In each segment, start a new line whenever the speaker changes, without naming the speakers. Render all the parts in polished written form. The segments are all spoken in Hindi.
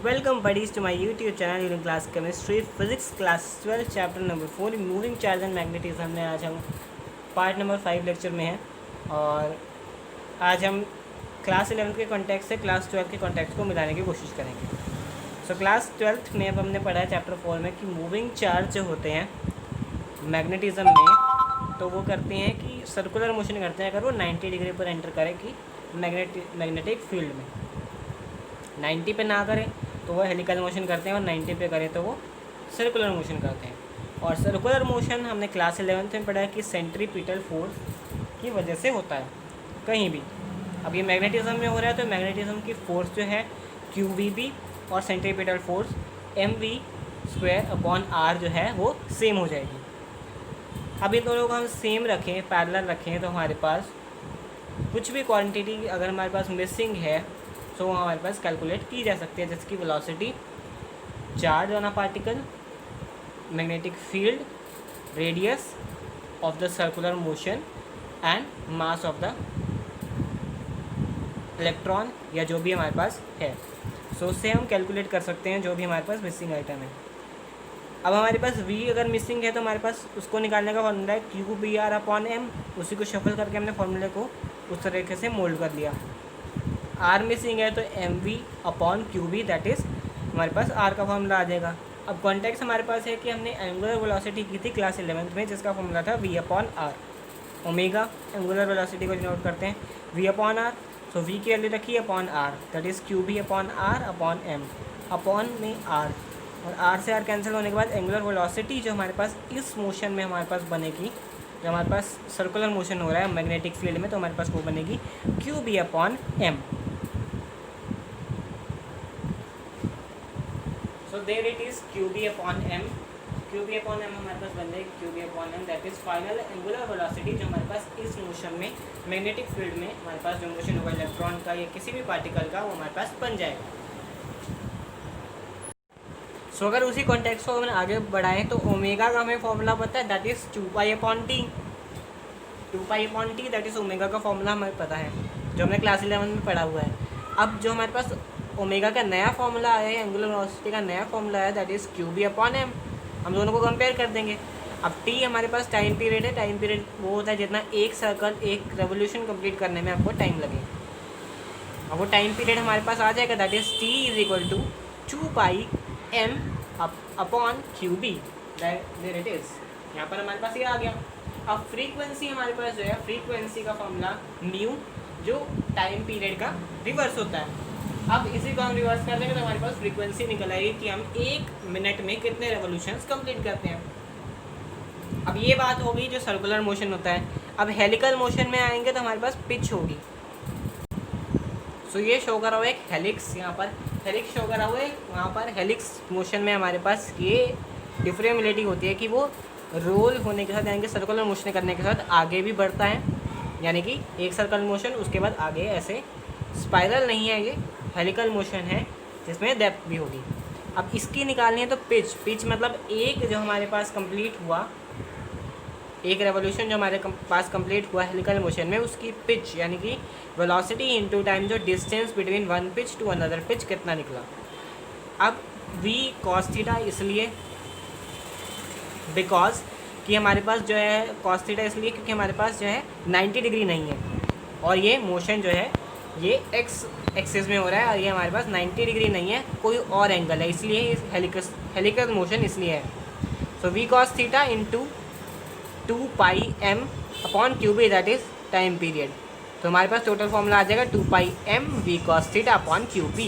Welcome buddies to my YouTube channel during class chemistry physics class 12 chapter number 4 moving charge and magnetism में आज हम पार्ट नंबर 5 लेक्चर में हैं और आज हम क्लास 11 के कॉन्टेक्स्ट से क्लास 12 के कॉन्टेक्स्ट को मिलाने की कोशिश करेंगे। सो क्लास 12 में अब हमने पढ़ा है चैप्टर 4 में कि मूविंग चार्ज जो होते हैं मैग्नेटिज्म में तो वो करते हैं कि सर्कुलर मोशन करते हैं अगर वो 90 डिग्री पर एंटर करे कि मैग्नेटिक फील्ड में 90 पे ना करें तो वो हेलिकल मोशन करते हैं और 90 पे करें तो वो सर्कुलर मोशन करते हैं। और सर्कुलर मोशन हमने क्लास 11 में पढ़ा है कि सेंट्रीपिटल फोर्स की वजह से होता है कहीं भी। अब ये मैग्नेटिज्म में हो रहा है तो मैग्नेटिज्म की फोर्स जो है QVB और सेंट्रीपिटल फोर्स mv²/r जो है वो सेम हो जाएगी। अब इन दोनों को हम सेम रखें, पैरेलल रखें तो हमारे पास कुछ भी क्वांटिटी अगर हमारे पास मिसिंग है तो हमारे पास कैलकुलेट की जा सकती है, जैसे कि velocity, charge on a particle, magnetic field, radius of the circular motion and mass of the electron या जो भी हमारे पास है। सो उससे हम कैलकुलेट कर सकते हैं जो भी हमारे पास मिसिंग आइटम है। अब हमारे पास V अगर मिसिंग है तो हमारे पास उसको निकालने का फॉर्मूला है QBr/m। उसी को शफल करके हमने फॉर्मूले को उस तरीके से मोल्ड कर लिया। R मिसिंग है तो mv/qb दैट इज़ हमारे पास R का फॉर्मूला आ जाएगा। अब कॉन्टेक्स्ट हमारे पास है कि हमने एंगुलर वेलोसिटी की थी क्लास 11 में जिसका फॉर्मूला था V/r। ओमेगा एंगुलर वेलोसिटी को डिनोट करते हैं V/r। सो V की वैल्यू रखी upon R that is QB/r/m। Upon में R और R से R कैंसिल होने के बाद एंगुलर वेलोसिटी जो हमारे पास इस मोशन में हमारे पास बनेगी, जो हमारे पास सर्कुलर मोशन हो रहा है मैग्नेटिक फील्ड में, तो हमारे पास वो बनेगी QB/m। So there it is QB/m। QB/m हमारे पास बन जाएगी QB/m that is final angular velocity जो हमारे पास इस मोशन में मैग्नेटिक फील्ड में हमारे पास जो मोशन होगा इलेक्ट्रॉन का या किसी भी पार्टिकल का वो हमारे पास बन जाएगा। सो अगर उसी कॉन्टेक्स्ट को हमने आगे बढ़ाएं तो ओमेगा का हमें फॉर्मूला पता है that is 2π/t। 2π/t that is omega का फॉर्मूला हमें पता है जो हमने क्लास 11 में पढ़ा हुआ है। अब जो हमारे पास ओमेगा का नया फॉर्मूला आया है, एंगुलर वेलोसिटी का नया फॉर्मूला है दैट इज़ QB/m। हम दोनों को कंपेयर कर देंगे। अब t हमारे पास टाइम पीरियड है। टाइम पीरियड वो होता है जितना एक सर्कल एक रेवोल्यूशन कंप्लीट करने में आपको टाइम लगे। अब वो टाइम पीरियड हमारे पास आ जाएगा that is t = 2πm/qb। There it is. यहाँ पर हमारे पास ये आ गया। अब फ्रीक्वेंसी हमारे पास जो है, फ्रीक्वेंसी का फॉर्मूला म्यू जो टाइम पीरियड का रिवर्स होता है। अब इसी को हम रिवर्स कर देंगे तो हमारे पास फ्रीक्वेंसी निकल आएगी कि हम 1 मिनट में कितने रेवोल्यूशंस कंप्लीट करते हैं। अब ये बात होगी जो सर्कुलर मोशन होता है। अब हेलिकल मोशन में आएंगे तो हमारे पास पिच होगी। सो ये शो करा हुआ है एक हेलिक्स, यहाँ पर हेलिक्स शो करा हुआ है। वहाँ पर हेलिक्स मोशन में हमारे पास ये डिफरेबिलिटी होती है कि वो रोल होने के साथ यानी कि सर्कुलर मोशन करने के साथ आगे भी बढ़ता है, यानी कि एक सर्कल मोशन उसके बाद आगे, ऐसे स्पाइरल नहीं है, ये हेलिकल मोशन है जिसमें डेप्थ भी होगी। अब इसकी निकालनी है तो पिच मतलब एक जो हमारे पास कंप्लीट हुआ, एक रेवोल्यूशन जो हमारे पास कंप्लीट हुआ हेलिकल मोशन में, उसकी पिच यानी कि वेलोसिटी इनटू टाइम जो distance between one pitch to another pitch कितना निकला। अब v cos थीटा इसलिए बिकॉज कि हमारे पास जो है cos थीटा इसलिए क्योंकि हमारे पास जो है 90 डिग्री नहीं है और ये मोशन जो है ये x एक्सिस में हो रहा है और ये हमारे पास 90 डिग्री नहीं है, कोई और एंगल है, इसलिए हेलिकल मोशन इसलिए है। सो v cos theta into 2πm/qb that is time period. तो हमारे पास टोटल फॉर्मूला आ जाएगा 2πm v cos θ/qb।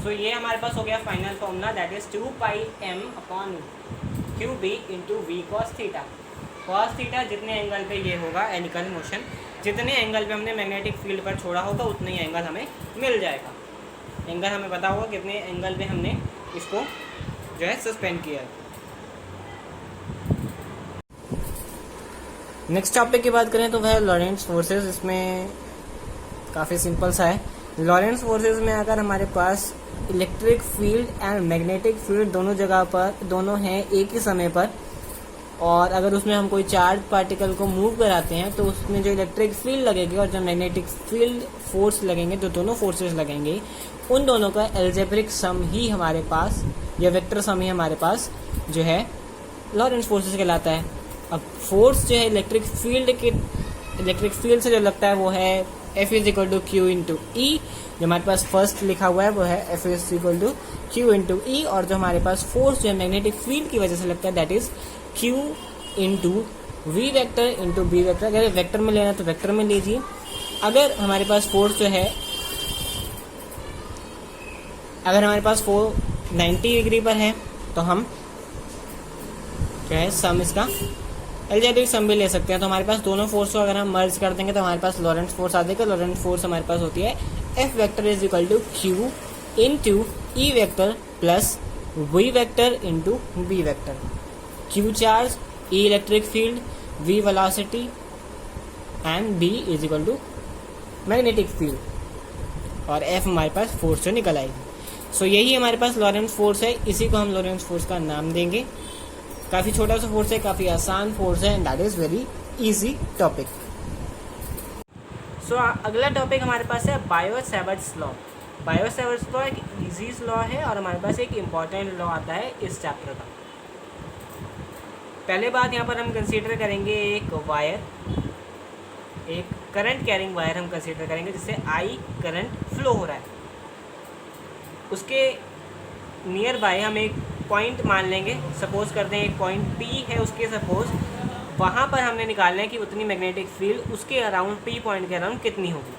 सो ये हमारे पास हो गया final formula that is 2πm/qb into v cos θ। cos θ जितने एंगल पे ये होगा हेलिकल मोशन, जितने एंगल पे हमने मैग्नेटिक फील्ड पर छोड़ा होगा उतने ही एंगल हमें मिल जाएगा। एंगल हमें पता होगा कितने एंगल पे हमने इसको जो है सस्पेंड किया है। नेक्स्ट टॉपिक की बात करें तो वह लॉरेंट्ज फोर्सेस। इसमें काफ़ी सिंपल सा है। लॉरेंट्ज फोर्सेस में अगर हमारे पास electric field and magnetic field दोनों जगह पर दोनों हैं एक ही समय पर, और अगर उसमें हम कोई चार्ज पार्टिकल को मूव कराते हैं तो उसमें जो इलेक्ट्रिक फील्ड लगेगी और जो मैग्नेटिक फील्ड फोर्स लगेंगे, जो दोनों फोर्सेस लगेंगे उन दोनों का एल्जेब्रिक सम ही हमारे पास, या वेक्टर सम ही हमारे पास जो है लॉरेंट्ज फोर्सेस कहलाता है। अब फोर्स जो है इलेक्ट्रिक फील्ड से जो लगता है वो है F is equal to Q into E. जो हमारे पास फर्स्ट लिखा हुआ है वो है F is equal to Q into E, और जो हमारे पास फोर्स जो है मैग्नेटिक फील्ड की वजह से लगता है that is q into v vector into B vector. अगर वेक्टर में लेना तो वेक्टर में लीजिए। अगर हमारे पास फोर्स जो है, अगर हमारे पास 90 डिग्री पर है तो हम क्या है सम इसका एल्जेब्रिक सम भी ले सकते हैं। तो हमारे पास दोनों फोर्स को अगर हम मर्ज कर देंगे तो हमारे पास लॉरेंट्ज फोर्स आ जाएगा। लॉरेंट्ज फोर्स हमारे पास होती है F vector is equal to Q into E vector plus v vector into B vector. Q charge, E electric field, v velocity and B is equal to magnetic field, और F हमारे पास फोर्स जो निकल आएगी। सो यही हमारे पास लॉरेंट्ज फोर्स है, इसी को हम लॉरेंट्ज फोर्स का नाम देंगे। काफ़ी छोटा सा फोर्स है, काफ़ी आसान फोर्स है, and that is very easy topic. So अगला टॉपिक हमारे पास है बायो-सैवर्ट्स लॉ। बायो-सैवर्ट्स लॉ एक इजी लॉ है और हमारे पास एक इम्पॉर्टेंट लॉ आता है इस चैप्टर का। पहले बात यहाँ पर हम कंसीडर करेंगे एक वायर, एक करंट कैरिंग वायर हम कंसीडर करेंगे जिससे आई करंट फ्लो हो रहा है। उसके नियर बाय हम एक पॉइंट मान लेंगे, सपोज करते हैं एक पॉइंट पी है उसके, सपोज वहाँ पर हमने निकालना है कि उतनी मैग्नेटिक फील्ड उसके अराउंड, पी पॉइंट के अराउंड कितनी होगी।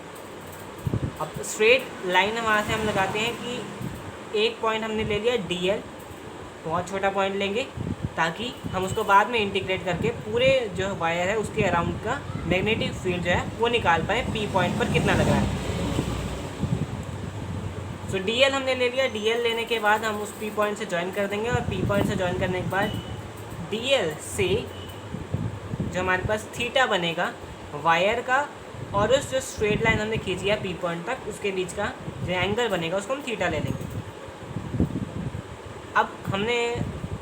अब स्ट्रेट लाइन वहाँ से हम लगाते हैं कि एक पॉइंट हमने ले लिया DL, बहुत छोटा पॉइंट लेंगे ताकि हम उसको बाद में इंटीग्रेट करके पूरे जो वायर है उसके अराउंड का मैग्नेटिक फील्ड जो है वो निकाल पाए पी पॉइंट पर कितना लग रहा है। सो DL हमने ले लिया। DL लेने के बाद हम उस P पॉइंट से ज्वाइन कर देंगे, और P पॉइंट से ज्वाइन करने के बाद DL से जो हमारे पास थीटा बनेगा वायर का, और उस जो स्ट्रेट लाइन हमने खींची है P पॉइंट तक उसके बीच का जो एंगल बनेगा उसको हम थीटा ले लेंगे। अब हमने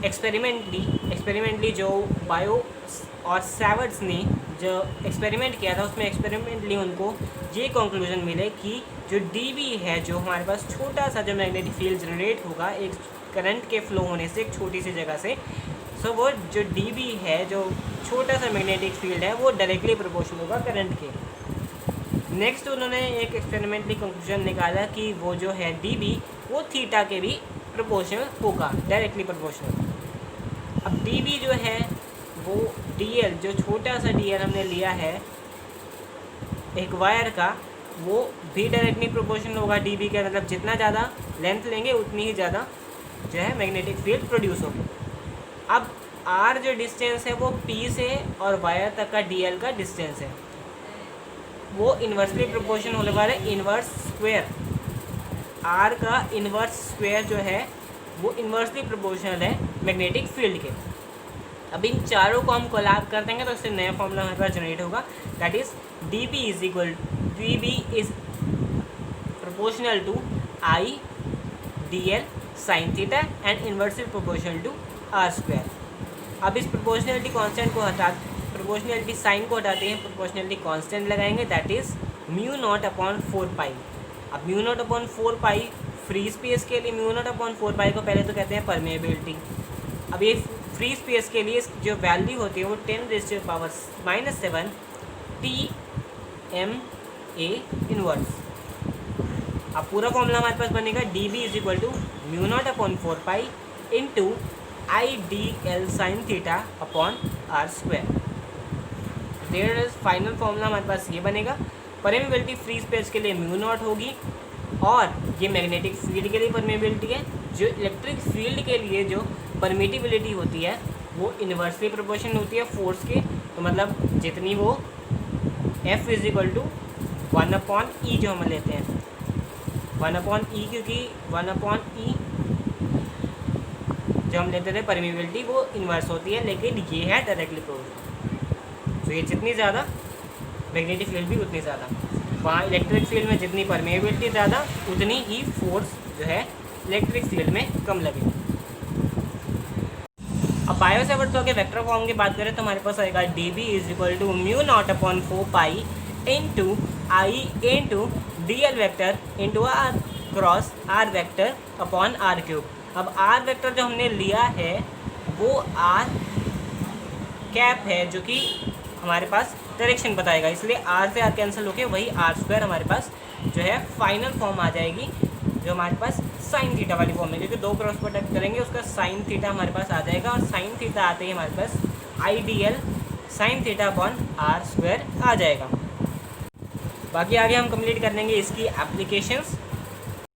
एक्सपेरिमेंटली जो बायो और सैवर्ट्स ने जो एक्सपेरिमेंट किया था उसमें एक्सपेरिमेंटली उनको ये कंक्लूजन मिले कि जो dB है, जो हमारे पास छोटा सा जो मैग्नेटिक फील्ड जनरेट होगा एक करंट के फ्लो होने से एक छोटी सी जगह से, सो वो जो dB है, जो छोटा सा मैग्नेटिक फील्ड है, वो डायरेक्टली प्रोपोर्शनल होगा करंट के। नेक्स्ट उन्होंने एक एक्सपेरिमेंटली कंक्लूजन निकाला कि वो जो है dB वो थीटा के भी प्रोपोर्शनल होगा, डायरेक्टली प्रोपोर्शनल। अब dB जो है वो DL, जो छोटा सा DL हमने लिया है एक वायर का, वो भी डायरेक्टली प्रोपोर्शनल होगा dB के, मतलब जितना ज़्यादा लेंथ लेंगे उतनी ही ज़्यादा जो है मैग्नेटिक फील्ड प्रोड्यूस होगी। अब R जो डिस्टेंस है वो P से और वायर तक का DL का डिस्टेंस है, वो इन्वर्सली प्रोपोर्शनल होने वाला है इन्वर्स स्क्वायर। R का इन्वर्स स्क्वायर जो है वो इन्वर्सली प्रोपोर्शनल है मैग्नेटिक फील्ड के। अब इन चारों को हम कोलैब कर देंगे तो इससे नया फॉर्मूला हमारे पास जनरेट होगा, that is dB is proportional to I DL sine theta and inversely proportional to R square. अब इस प्रोपोर्शनलिटी कांस्टेंट को प्रोपोर्शनलिटी साइन को हटाते हैं, प्रोपोर्शनलिटी कांस्टेंट लगाएंगे, that is mu naught upon 4 pi. अब mu naught upon 4 pi free space के लिए, म्यू नॉट अपॉन 4 पाई को पहले तो कहते हैं परमेबिलिटी। अब ये फ्री स्पेस के लिए जो वैल्यू होती है वो 10⁻⁻⁷ TMA इनवर्स। अब पूरा फॉर्मूला हमारे पास बनेगा dB is equal to mu naught upon 4 pi into IDL sine theta upon R square. There is final formula हमारे पास ये बनेगा। परमेबिलिटी फ्री स्पेस के लिए म्यू नॉट होगी, और ये मैग्नेटिक फील्ड के लिए परमेबिलिटी है। जो इलेक्ट्रिक फील्ड के लिए जो परमिटिबिलिटी होती है वो इन्वर्सली प्रोपोर्शनल होती है फोर्स के, तो मतलब जितनी वो F is equal to 1/E जो हम लेते हैं 1/E, क्योंकि 1/E जो हम लेते थे परमिबिलिटी वो इन्वर्स होती है, लेकिन ये है डायरेक्टली प्रोपोर्शनल। तो ये जितनी ज़्यादा मैग्नेटिक फील्ड भी उतनी ज़्यादा, वहाँ इलेक्ट्रिक फील्ड में जितनी परमेबिलिटी ज़्यादा उतनी ही फोर्स जो है इलेक्ट्रिक फील्ड में कम लगेगी। अब बायो-सैवर्ट्स लॉ के वेक्टर फॉर्म की बात करें तो हमारे पास आएगा dB is equal to mu naught upon 4 pi into I into DL vector into R। Cross r vector upon r cube. अब आर वेक्टर जो हमने लिया है वो आर कैप है, जो कि हमारे पास डायरेक्शन बताएगा, इसलिए आर से आर कैंसिल होके वही आर स्क्वायर हमारे पास जो है फाइनल फॉर्म आ जाएगी, जो हमारे पास साइन थीटा वाली फॉर्म है, क्योंकि दो क्रॉस प्रोडक्ट करेंगे उसका साइन थीटा हमारे पास आ जाएगा, और साइन थीटा आते ही हमारे पास I D L sine theta upon R square आ जाएगा। बाकी आगे हम कंप्लीट कर लेंगे इसकी एप्लीकेशंस।